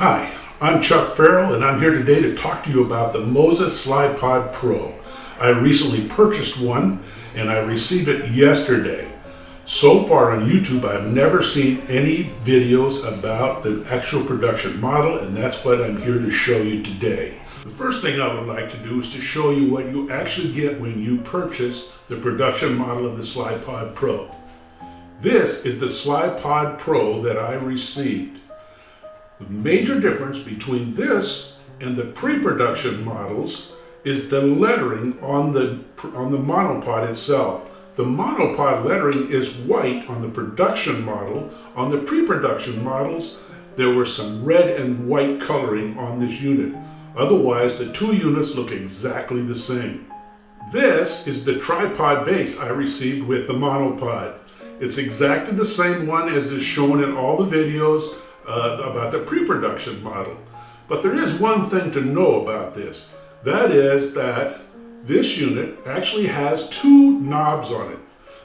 Hi, I'm Chuck Farrell and I'm here today to talk to you about the Moza Slypod Pro. I recently purchased one and I received it yesterday. So far on YouTube I've never seen any videos about the actual production model, and that's what I'm here to show you today. The first thing I would like to do is to show you what you actually get when you purchase the production model of the Slypod Pro. This is the Slypod Pro that I received. The major difference between this and the pre-production models is the lettering on the monopod itself. The monopod lettering is white on the production model. On the pre-production models, there were some red and white coloring on this unit. Otherwise, the two units look exactly the same. This is the tripod base I received with the monopod. It's exactly the same one as is shown in all the videos about the pre-production model. But there is one thing to know about this. That is that this unit actually has two knobs on it.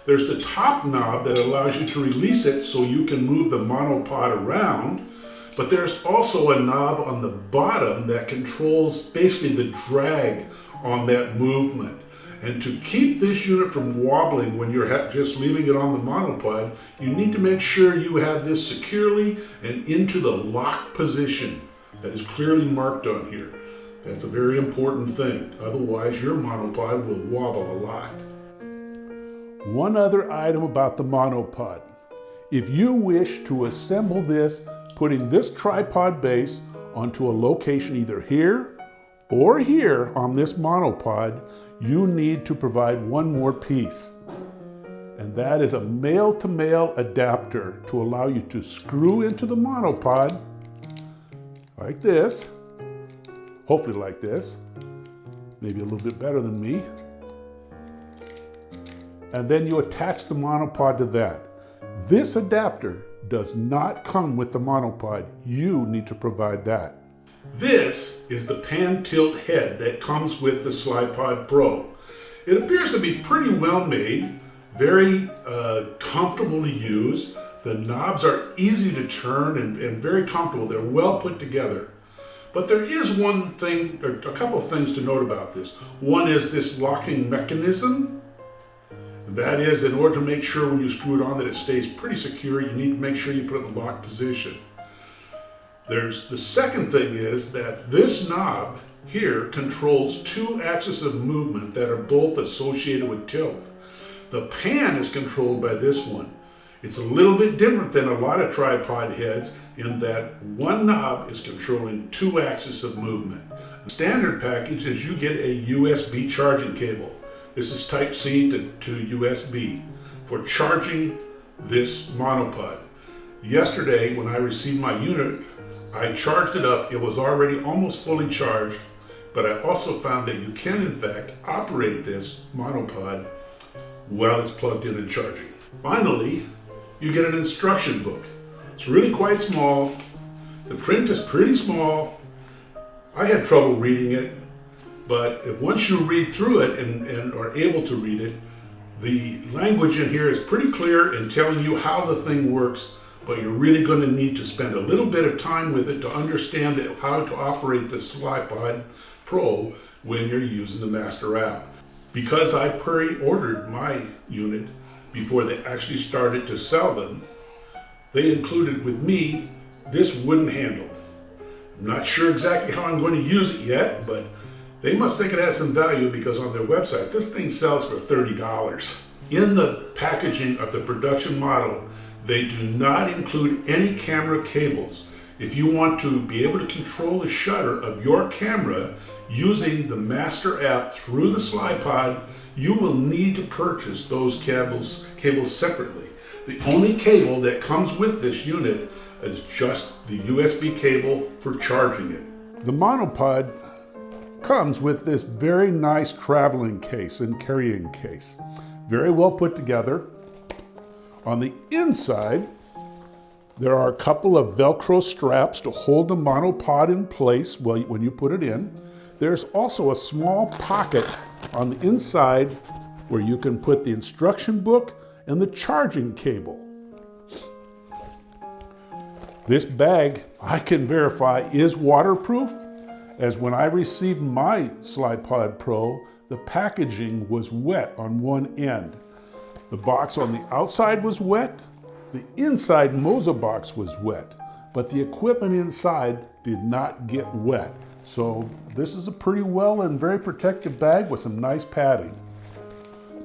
There's the top knob that allows you to release it so you can move the monopod around, but there's also a knob on the bottom that controls basically the drag on that movement. And to keep this unit from wobbling when you're just leaving it on the monopod, you need to make sure you have this securely and into the lock position that is clearly marked on here. That's a very important thing. Otherwise, your monopod will wobble a lot. One other item about the monopod. If you wish to assemble this, putting this tripod base onto a location either here or here on this monopod, you need to provide one more piece. And that is a male-to-male adapter to allow you to screw into the monopod like this, hopefully like this, maybe a little bit better than me. And then you attach the monopod to that. This adapter does not come with the monopod. You need to provide that. This is the pan tilt head that comes with the Slypod Pro. It appears to be pretty well made, very comfortable to use. The knobs are easy to turn and very comfortable. They're well put together. But there is one thing, or a couple of things to note about this. One is this locking mechanism. That is, in order to make sure when you screw it on that it stays pretty secure, you need to make sure you put it in the lock position. The second thing is that this knob here controls two axes of movement that are both associated with tilt. The pan is controlled by this one. It's a little bit different than a lot of tripod heads in that one knob is controlling two axes of movement. The standard package is you get a USB charging cable. This is Type-C to USB for charging this monopod. Yesterday, when I received my unit, I charged it up. It was already almost fully charged, but I also found that you can, in fact, operate this monopod while it's plugged in and charging. Finally, you get an instruction book. It's really quite small. The print is pretty small. I had trouble reading it, but once you read through it and are able to read it, the language in here is pretty clear in telling you how the thing works, but you're really going to need to spend a little bit of time with it to understand how to operate the Slypod Pro when you're using the master app. Because I pre-ordered my unit before they actually started to sell them, they included with me this wooden handle. I'm not sure exactly how I'm going to use it yet, but they must think it has some value because on their website, this thing sells for $30. In the packaging of the production model, they do not include any camera cables. If you want to be able to control the shutter of your camera using the master app through the Slypod, you will need to purchase those cables separately. The only cable that comes with this unit is just the USB cable for charging it. The monopod comes with this very nice traveling case and carrying case. Very well put together. On the inside, there are a couple of Velcro straps to hold the monopod in place when you put it in. There's also a small pocket on the inside where you can put the instruction book and the charging cable. This bag, I can verify, is waterproof, as when I received my Slypod Pro, the packaging was wet on one end. The box on the outside was wet, the inside Moza box was wet, but the equipment inside did not get wet. So this is a pretty well and very protective bag with some nice padding.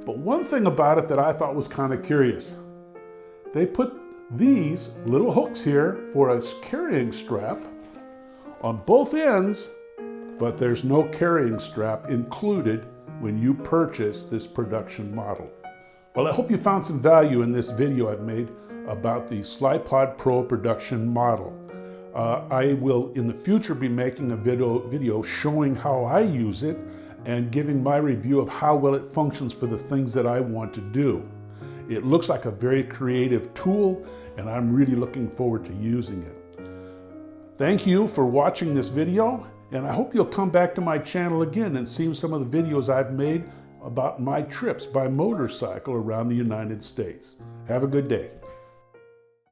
But one thing about it that I thought was kind of curious, they put these little hooks here for a carrying strap on both ends, but there's no carrying strap included when you purchase this production model. Well, I hope you found some value in this video I've made about the Slypod Pro production model. I will in the future be making a video showing how I use it and giving my review of how well it functions for the things that I want to do. It looks like a very creative tool, and I'm really looking forward to using it. Thank you for watching this video, and I hope you'll come back to my channel again and see some of the videos I've made about my trips by motorcycle around the United States. Have a good day.